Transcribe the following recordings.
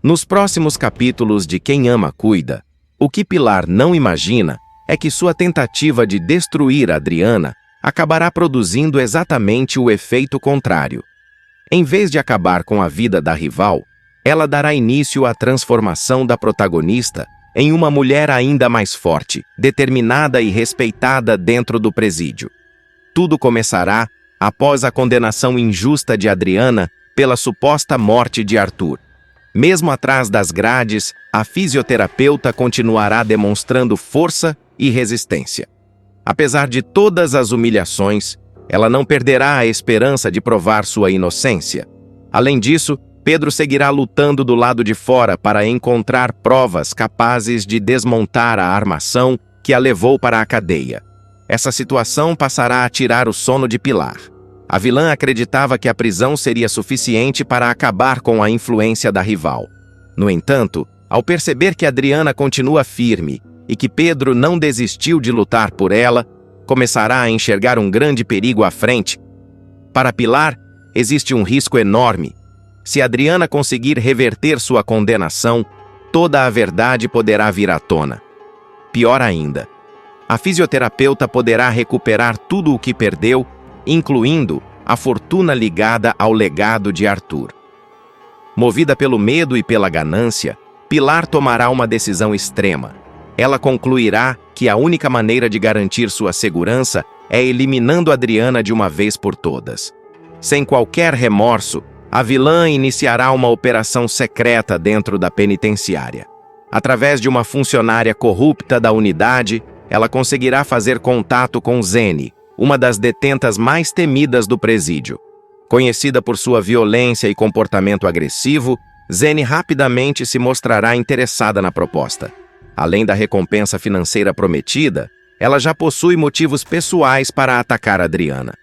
Nos próximos capítulos de Quem Ama Cuida, o que Pilar não imagina é que sua tentativa de destruir Adriana acabará produzindo exatamente o efeito contrário. Em vez de acabar com a vida da rival, ela dará início à transformação da protagonista em uma mulher ainda mais forte, determinada e respeitada dentro do presídio. Tudo começará após a condenação injusta de Adriana pela suposta morte de Arthur. Mesmo atrás das grades, a fisioterapeuta continuará demonstrando força e resistência. Apesar de todas as humilhações, ela não perderá a esperança de provar sua inocência. Além disso, Pedro seguirá lutando do lado de fora para encontrar provas capazes de desmontar a armação que a levou para a cadeia. Essa situação passará a tirar o sono de Pilar. A vilã acreditava que a prisão seria suficiente para acabar com a influência da rival. No entanto, ao perceber que Adriana continua firme e que Pedro não desistiu de lutar por ela, começará a enxergar um grande perigo à frente. Para Pilar, existe um risco enorme. Se Adriana conseguir reverter sua condenação, toda a verdade poderá vir à tona. Pior ainda, a fisioterapeuta poderá recuperar tudo o que perdeu, incluindo a fortuna ligada ao legado de Arthur. Movida pelo medo e pela ganância, Pilar tomará uma decisão extrema. Ela concluirá que a única maneira de garantir sua segurança é eliminando Adriana de uma vez por todas. Sem qualquer remorso, a vilã iniciará uma operação secreta dentro da penitenciária. Através de uma funcionária corrupta da unidade, ela conseguirá fazer contato com Zene, uma das detentas mais temidas do presídio. Conhecida por sua violência e comportamento agressivo, Zene rapidamente se mostrará interessada na proposta. Além da recompensa financeira prometida, ela já possui motivos pessoais para atacar Adriana.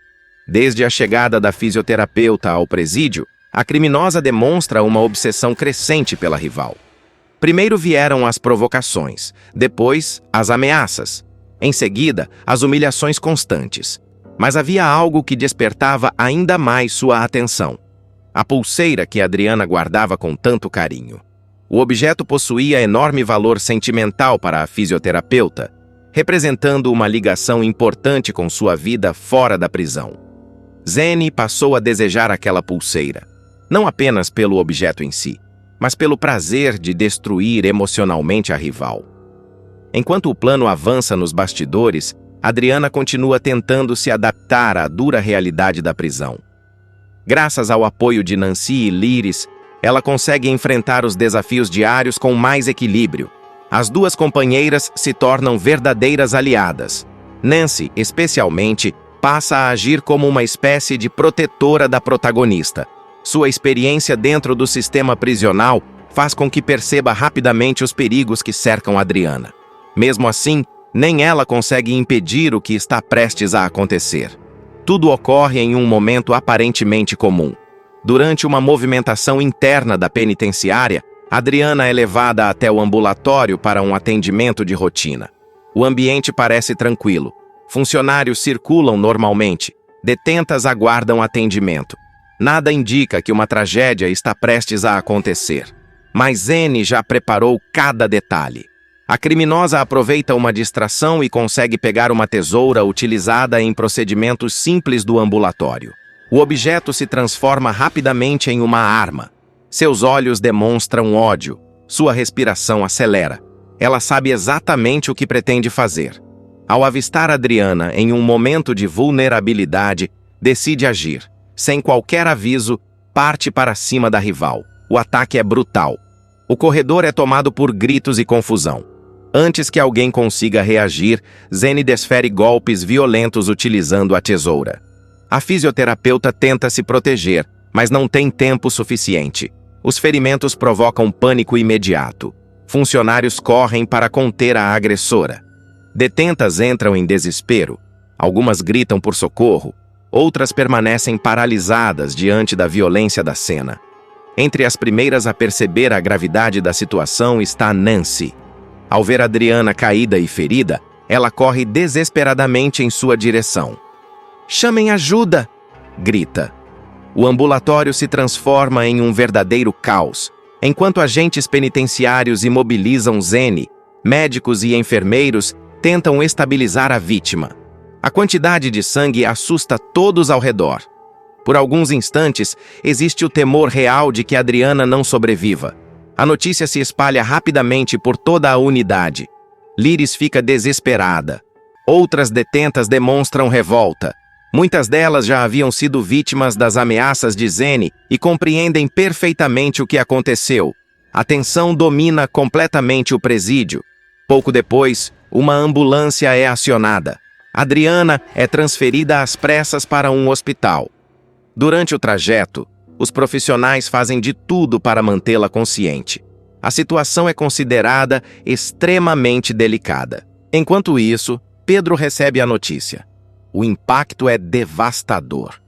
Desde a chegada da fisioterapeuta ao presídio, a criminosa demonstra uma obsessão crescente pela rival. Primeiro vieram as provocações, depois as ameaças, em seguida as humilhações constantes. Mas havia algo que despertava ainda mais sua atenção: a pulseira que Adriana guardava com tanto carinho. O objeto possuía enorme valor sentimental para a fisioterapeuta, representando uma ligação importante com sua vida fora da prisão. Zene passou a desejar aquela pulseira, não apenas pelo objeto em si, mas pelo prazer de destruir emocionalmente a rival. Enquanto o plano avança nos bastidores, Adriana continua tentando se adaptar à dura realidade da prisão. Graças ao apoio de Nancy e Liris, ela consegue enfrentar os desafios diários com mais equilíbrio. As duas companheiras se tornam verdadeiras aliadas. Nancy, especialmente, passa a agir como uma espécie de protetora da protagonista. Sua experiência dentro do sistema prisional faz com que perceba rapidamente os perigos que cercam Adriana. Mesmo assim, nem ela consegue impedir o que está prestes a acontecer. Tudo ocorre em um momento aparentemente comum. Durante uma movimentação interna da penitenciária, Adriana é levada até o ambulatório para um atendimento de rotina. O ambiente parece tranquilo. Funcionários circulam normalmente. Detentas aguardam atendimento. Nada indica que uma tragédia está prestes a acontecer. Mas Zene já preparou cada detalhe. A criminosa aproveita uma distração e consegue pegar uma tesoura utilizada em procedimentos simples do ambulatório. O objeto se transforma rapidamente em uma arma. Seus olhos demonstram ódio. Sua respiração acelera. Ela sabe exatamente o que pretende fazer. Ao avistar Adriana em um momento de vulnerabilidade, decide agir. Sem qualquer aviso, parte para cima da rival. O ataque é brutal. O corredor é tomado por gritos e confusão. Antes que alguém consiga reagir, Zene desfere golpes violentos utilizando a tesoura. A fisioterapeuta tenta se proteger, mas não tem tempo suficiente. Os ferimentos provocam pânico imediato. Funcionários correm para conter a agressora. Detentas entram em desespero. Algumas gritam por socorro. Outras permanecem paralisadas diante da violência da cena. Entre as primeiras a perceber a gravidade da situação está Nancy. Ao ver Adriana caída e ferida, ela corre desesperadamente em sua direção. "Chamem ajuda!" grita. O ambulatório se transforma em um verdadeiro caos. Enquanto agentes penitenciários imobilizam Zene, médicos e enfermeiros tentam estabilizar a vítima. A quantidade de sangue assusta todos ao redor. Por alguns instantes, existe o temor real de que Adriana não sobreviva. A notícia se espalha rapidamente por toda a unidade. Liris fica desesperada. Outras detentas demonstram revolta. Muitas delas já haviam sido vítimas das ameaças de Zene e compreendem perfeitamente o que aconteceu. A tensão domina completamente o presídio. Pouco depois, uma ambulância é acionada. Adriana é transferida às pressas para um hospital. Durante o trajeto, os profissionais fazem de tudo para mantê-la consciente. A situação é considerada extremamente delicada. Enquanto isso, Pedro recebe a notícia. O impacto é devastador.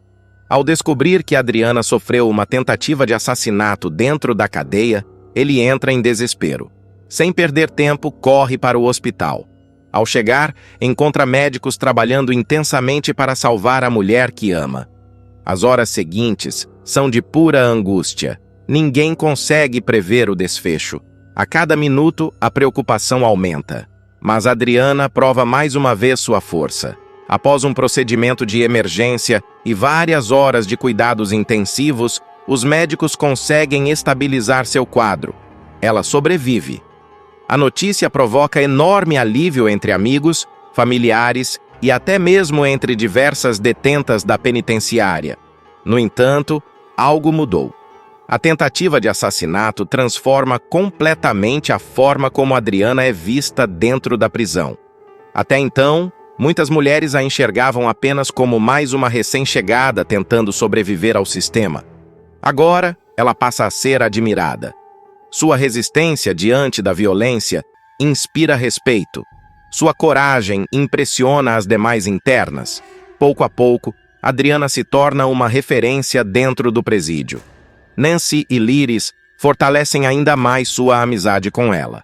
Ao descobrir que Adriana sofreu uma tentativa de assassinato dentro da cadeia, ele entra em desespero. Sem perder tempo, corre para o hospital. Ao chegar, encontra médicos trabalhando intensamente para salvar a mulher que ama. As horas seguintes são de pura angústia. Ninguém consegue prever o desfecho. A cada minuto, a preocupação aumenta. Mas Adriana prova mais uma vez sua força. Após um procedimento de emergência e várias horas de cuidados intensivos, os médicos conseguem estabilizar seu quadro. Ela sobrevive. A notícia provoca enorme alívio entre amigos, familiares e até mesmo entre diversas detentas da penitenciária. No entanto, algo mudou. A tentativa de assassinato transforma completamente a forma como Adriana é vista dentro da prisão. Até então, muitas mulheres a enxergavam apenas como mais uma recém-chegada tentando sobreviver ao sistema. Agora, ela passa a ser admirada. Sua resistência diante da violência inspira respeito. Sua coragem impressiona as demais internas. Pouco a pouco, Adriana se torna uma referência dentro do presídio. Nancy e Liris fortalecem ainda mais sua amizade com ela.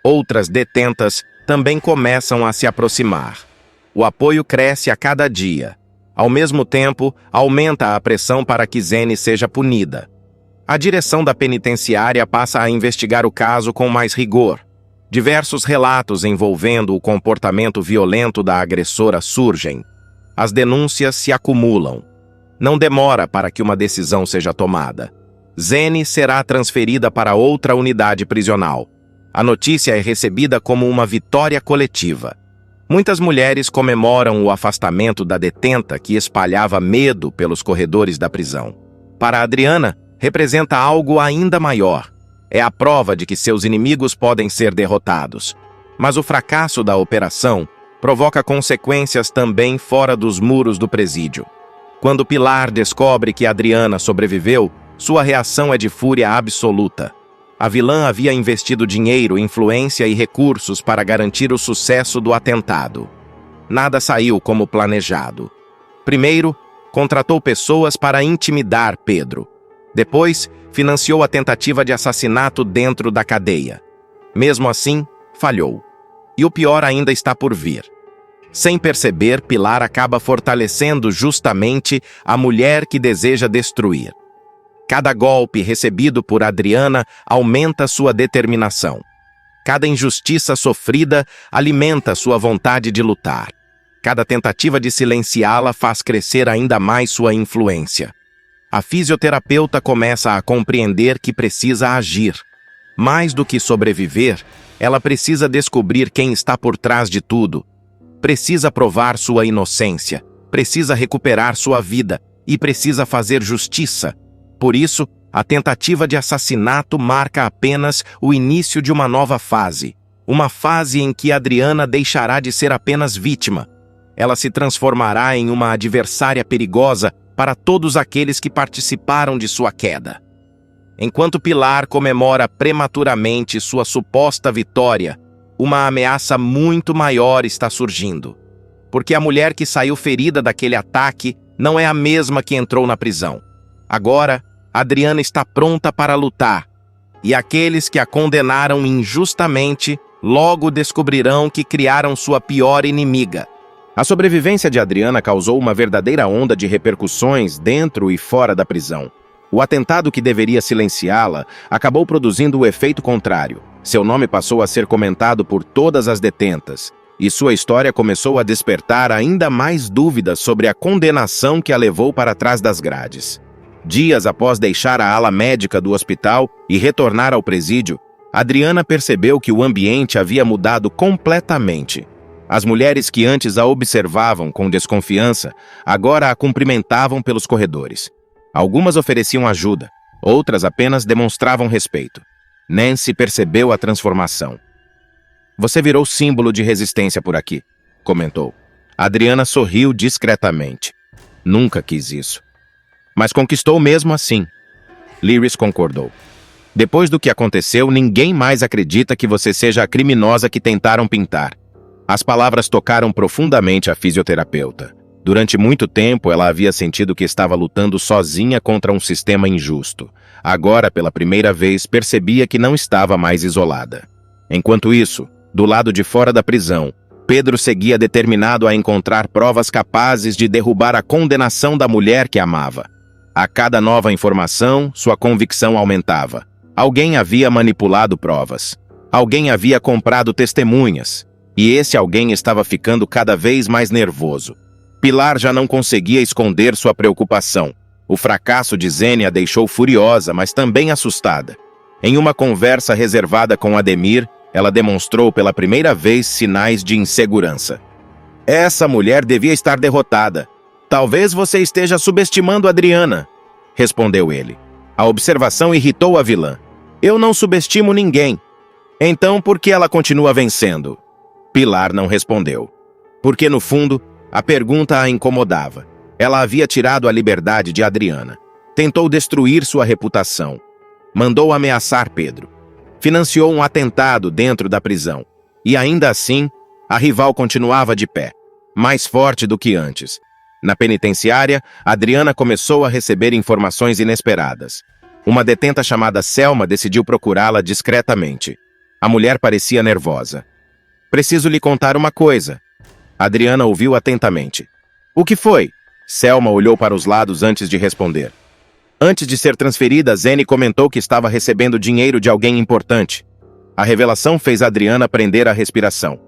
Outras detentas também começam a se aproximar. O apoio cresce a cada dia. Ao mesmo tempo, aumenta a pressão para que Zene seja punida. A direção da penitenciária passa a investigar o caso com mais rigor. Diversos relatos envolvendo o comportamento violento da agressora surgem. As denúncias se acumulam. Não demora para que uma decisão seja tomada. Zene será transferida para outra unidade prisional. A notícia é recebida como uma vitória coletiva. Muitas mulheres comemoram o afastamento da detenta que espalhava medo pelos corredores da prisão. Para Adriana, representa algo ainda maior. É a prova de que seus inimigos podem ser derrotados. Mas o fracasso da operação provoca consequências também fora dos muros do presídio. Quando Pilar descobre que Adriana sobreviveu, sua reação é de fúria absoluta. A vilã havia investido dinheiro, influência e recursos para garantir o sucesso do atentado. Nada saiu como planejado. Primeiro, contratou pessoas para intimidar Pedro. Depois, financiou a tentativa de assassinato dentro da cadeia. Mesmo assim, falhou. E o pior ainda está por vir. Sem perceber, Pilar acaba fortalecendo justamente a mulher que deseja destruir. Cada golpe recebido por Adriana aumenta sua determinação. Cada injustiça sofrida alimenta sua vontade de lutar. Cada tentativa de silenciá-la faz crescer ainda mais sua influência. A fisioterapeuta começa a compreender que precisa agir. Mais do que sobreviver, ela precisa descobrir quem está por trás de tudo. Precisa provar sua inocência, precisa recuperar sua vida e precisa fazer justiça. Por isso, a tentativa de assassinato marca apenas o início de uma nova fase. Uma fase em que Adriana deixará de ser apenas vítima. Ela se transformará em uma adversária perigosa para todos aqueles que participaram de sua queda. Enquanto Pilar comemora prematuramente sua suposta vitória, uma ameaça muito maior está surgindo. Porque a mulher que saiu ferida daquele ataque não é a mesma que entrou na prisão. Agora, Adriana está pronta para lutar, e aqueles que a condenaram injustamente logo descobrirão que criaram sua pior inimiga. A sobrevivência de Adriana causou uma verdadeira onda de repercussões dentro e fora da prisão. O atentado que deveria silenciá-la acabou produzindo o efeito contrário. Seu nome passou a ser comentado por todas as detentas, e sua história começou a despertar ainda mais dúvidas sobre a condenação que a levou para trás das grades. Dias após deixar a ala médica do hospital e retornar ao presídio, Adriana percebeu que o ambiente havia mudado completamente. As mulheres que antes a observavam com desconfiança, agora a cumprimentavam pelos corredores. Algumas ofereciam ajuda, outras apenas demonstravam respeito. Nancy percebeu a transformação. "Você virou símbolo de resistência por aqui", comentou. Adriana sorriu discretamente. "Nunca quis isso. Mas conquistou mesmo assim." Lyris concordou. "Depois do que aconteceu, ninguém mais acredita que você seja a criminosa que tentaram pintar." As palavras tocaram profundamente a fisioterapeuta. Durante muito tempo, ela havia sentido que estava lutando sozinha contra um sistema injusto. Agora, pela primeira vez, percebia que não estava mais isolada. Enquanto isso, do lado de fora da prisão, Pedro seguia determinado a encontrar provas capazes de derrubar a condenação da mulher que amava. A cada nova informação, sua convicção aumentava. Alguém havia manipulado provas. Alguém havia comprado testemunhas. E esse alguém estava ficando cada vez mais nervoso. Pilar já não conseguia esconder sua preocupação. O fracasso de Zene a deixou furiosa, mas também assustada. Em uma conversa reservada com Ademir, ela demonstrou pela primeira vez sinais de insegurança. "Essa mulher devia estar derrotada. Talvez você esteja subestimando Adriana", respondeu ele. A observação irritou a vilã. "Eu não subestimo ninguém. Então por que ela continua vencendo?" Pilar não respondeu. Porque, no fundo, a pergunta a incomodava. Ela havia tirado a liberdade de Adriana. Tentou destruir sua reputação. Mandou ameaçar Pedro. Financiou um atentado dentro da prisão. E ainda assim, a rival continuava de pé, mais forte do que antes. Na penitenciária, Adriana começou a receber informações inesperadas. Uma detenta chamada Selma decidiu procurá-la discretamente. A mulher parecia nervosa. "Preciso lhe contar uma coisa." Adriana ouviu atentamente. "O que foi?" Selma olhou para os lados antes de responder. Antes de ser transferida, Zene comentou que estava recebendo dinheiro de alguém importante. A revelação fez Adriana prender a respiração.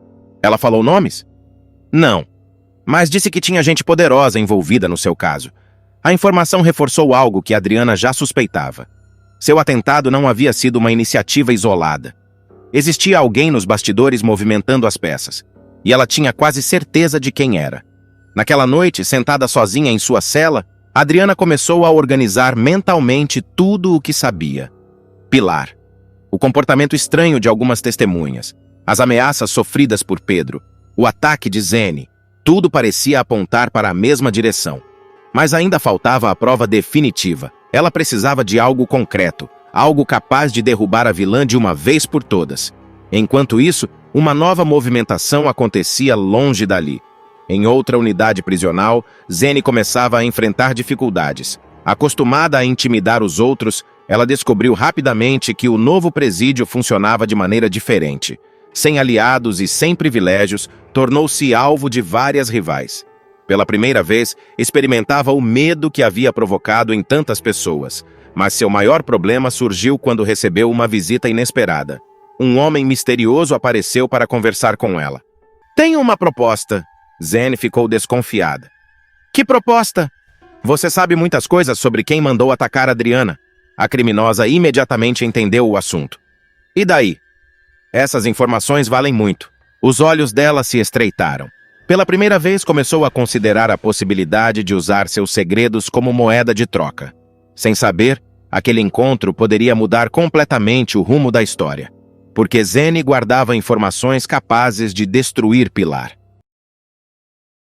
"Ela falou nomes?" "Não, mas disse que tinha gente poderosa envolvida no seu caso." A informação reforçou algo que Adriana já suspeitava. Seu atentado não havia sido uma iniciativa isolada. Existia alguém nos bastidores movimentando as peças, e ela tinha quase certeza de quem era. Naquela noite, sentada sozinha em sua cela, Adriana começou a organizar mentalmente tudo o que sabia. Pilar. O comportamento estranho de algumas testemunhas. As ameaças sofridas por Pedro. O ataque de Zene. Tudo parecia apontar para a mesma direção. Mas ainda faltava a prova definitiva. Ela precisava de algo concreto. Algo capaz de derrubar a vilã de uma vez por todas. Enquanto isso, uma nova movimentação acontecia longe dali. Em outra unidade prisional, Zene começava a enfrentar dificuldades. Acostumada a intimidar os outros, ela descobriu rapidamente que o novo presídio funcionava de maneira diferente. Sem aliados e sem privilégios, tornou-se alvo de várias rivais. Pela primeira vez, experimentava o medo que havia provocado em tantas pessoas. Mas seu maior problema surgiu quando recebeu uma visita inesperada. Um homem misterioso apareceu para conversar com ela. "Tenho uma proposta." Zene ficou desconfiada. "Que proposta?" "Você sabe muitas coisas sobre quem mandou atacar Adriana." A criminosa imediatamente entendeu o assunto. "E daí?" "Essas informações valem muito." Os olhos dela se estreitaram. Pela primeira vez começou a considerar a possibilidade de usar seus segredos como moeda de troca. Sem saber, aquele encontro poderia mudar completamente o rumo da história. Porque Zene guardava informações capazes de destruir Pilar.